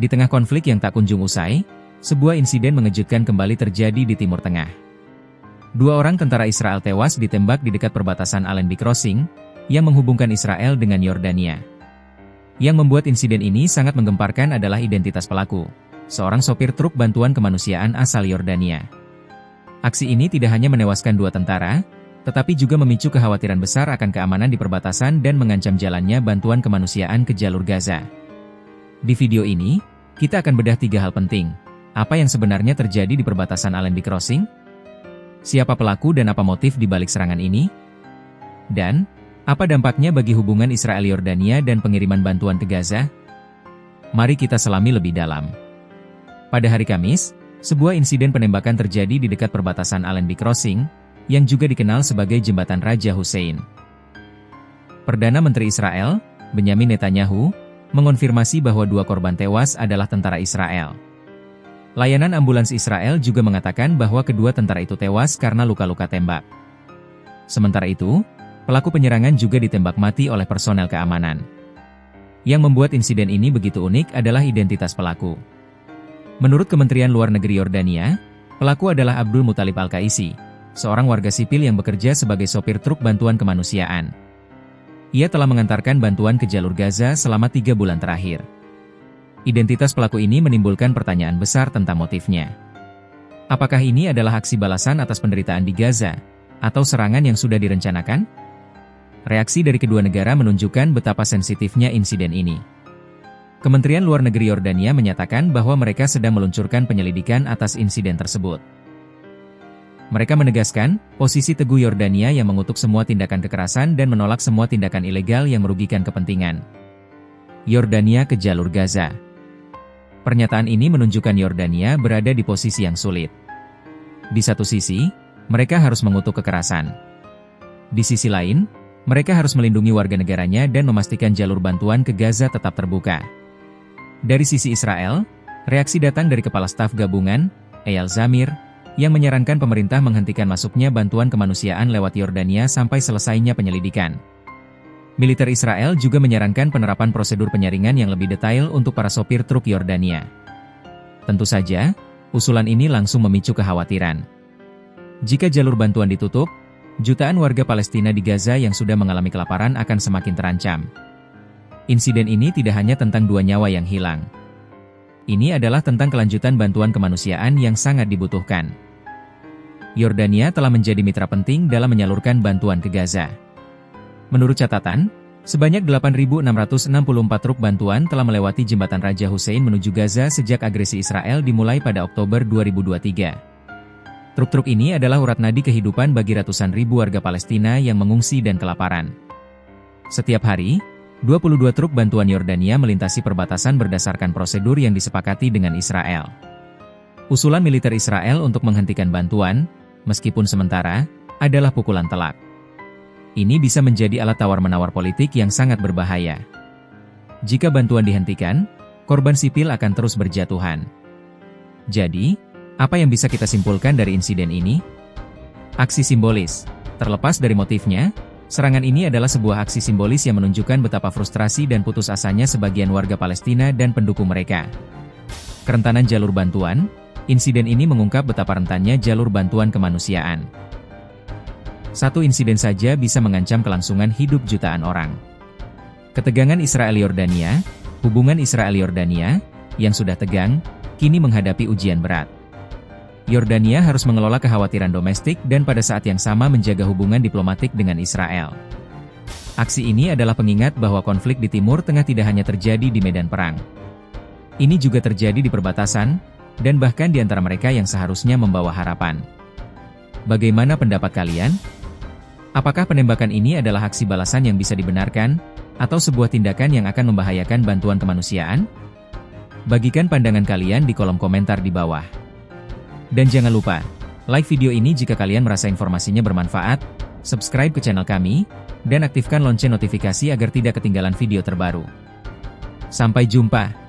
Di tengah konflik yang tak kunjung usai, sebuah insiden mengejutkan kembali terjadi di Timur Tengah. 2 orang tentara Israel tewas ditembak di dekat perbatasan Allenby Crossing, yang menghubungkan Israel dengan Yordania. Yang membuat insiden ini sangat menggemparkan adalah identitas pelaku, seorang sopir truk bantuan kemanusiaan asal Yordania. Aksi ini tidak hanya menewaskan 2 tentara, tetapi juga memicu kekhawatiran besar akan keamanan di perbatasan dan mengancam jalannya bantuan kemanusiaan ke jalur Gaza. Di video ini, kita akan bedah 3 hal penting. Apa yang sebenarnya terjadi di perbatasan Allenby Crossing? Siapa pelaku dan apa motif di balik serangan ini? Dan, apa dampaknya bagi hubungan Israel-Yordania dan pengiriman bantuan ke Gaza? Mari kita selami lebih dalam. Pada hari Kamis, sebuah insiden penembakan terjadi di dekat perbatasan Allenby Crossing, yang juga dikenal sebagai Jembatan Raja Hussein. Perdana Menteri Israel, Benyamin Netanyahu, mengonfirmasi bahwa 2 korban tewas adalah tentara Israel. Layanan ambulans Israel juga mengatakan bahwa kedua tentara itu tewas karena luka-luka tembak. Sementara itu, pelaku penyerangan juga ditembak mati oleh personel keamanan. Yang membuat insiden ini begitu unik adalah identitas pelaku. Menurut Kementerian Luar Negeri Yordania, pelaku adalah Abdul Muthalib Al-Qaisi, seorang warga sipil yang bekerja sebagai sopir truk bantuan kemanusiaan. Ia telah mengantarkan bantuan ke jalur Gaza selama 3 bulan terakhir. Identitas pelaku ini menimbulkan pertanyaan besar tentang motifnya. Apakah ini adalah aksi balasan atas penderitaan di Gaza, atau serangan yang sudah direncanakan? Reaksi dari kedua negara menunjukkan betapa sensitifnya insiden ini. Kementerian Luar Negeri Yordania menyatakan bahwa mereka sedang meluncurkan penyelidikan atas insiden tersebut. Mereka menegaskan, posisi teguh Yordania yang mengutuk semua tindakan kekerasan dan menolak semua tindakan ilegal yang merugikan kepentingan Yordania ke jalur Gaza. Pernyataan ini menunjukkan Yordania berada di posisi yang sulit. Di satu sisi, mereka harus mengutuk kekerasan. Di sisi lain, mereka harus melindungi warga negaranya dan memastikan jalur bantuan ke Gaza tetap terbuka. Dari sisi Israel, reaksi datang dari Kepala Staf Gabungan, Eyal Zamir, yang menyarankan pemerintah menghentikan masuknya bantuan kemanusiaan lewat Yordania sampai selesainya penyelidikan. Militer Israel juga menyarankan penerapan prosedur penyaringan yang lebih detail untuk para sopir truk Yordania. Tentu saja, usulan ini langsung memicu kekhawatiran. Jika jalur bantuan ditutup, jutaan warga Palestina di Gaza yang sudah mengalami kelaparan akan semakin terancam. Insiden ini tidak hanya tentang 2 nyawa yang hilang. Ini adalah tentang kelanjutan bantuan kemanusiaan yang sangat dibutuhkan. Yordania telah menjadi mitra penting dalam menyalurkan bantuan ke Gaza. Menurut catatan, sebanyak 8.664 truk bantuan telah melewati Jembatan Raja Hussein menuju Gaza sejak agresi Israel dimulai pada Oktober 2023. Truk-truk ini adalah urat nadi kehidupan bagi ratusan ribu warga Palestina yang mengungsi dan kelaparan. Setiap hari, 22 truk bantuan Yordania melintasi perbatasan berdasarkan prosedur yang disepakati dengan Israel. Usulan militer Israel untuk menghentikan bantuan, meskipun sementara, adalah pukulan telak. Ini bisa menjadi alat tawar-menawar politik yang sangat berbahaya. Jika bantuan dihentikan, korban sipil akan terus berjatuhan. Jadi, apa yang bisa kita simpulkan dari insiden ini? Aksi simbolis. Terlepas dari motifnya, serangan ini adalah sebuah aksi simbolis yang menunjukkan betapa frustrasi dan putus asanya sebagian warga Palestina dan pendukung mereka. Kerentanan jalur bantuan. Insiden ini mengungkap betapa rentannya jalur bantuan kemanusiaan. Satu insiden saja bisa mengancam kelangsungan hidup jutaan orang. Ketegangan Israel-Yordania, hubungan Israel-Yordania, yang sudah tegang, kini menghadapi ujian berat. Yordania harus mengelola kekhawatiran domestik dan pada saat yang sama menjaga hubungan diplomatik dengan Israel. Aksi ini adalah pengingat bahwa konflik di Timur Tengah tidak hanya terjadi di medan perang. Ini juga terjadi di perbatasan, dan bahkan di antara mereka yang seharusnya membawa harapan. Bagaimana pendapat kalian? Apakah penembakan ini adalah aksi balasan yang bisa dibenarkan, atau sebuah tindakan yang akan membahayakan bantuan kemanusiaan? Bagikan pandangan kalian di kolom komentar di bawah. Dan jangan lupa, like video ini jika kalian merasa informasinya bermanfaat, subscribe ke channel kami, dan aktifkan lonceng notifikasi agar tidak ketinggalan video terbaru. Sampai jumpa!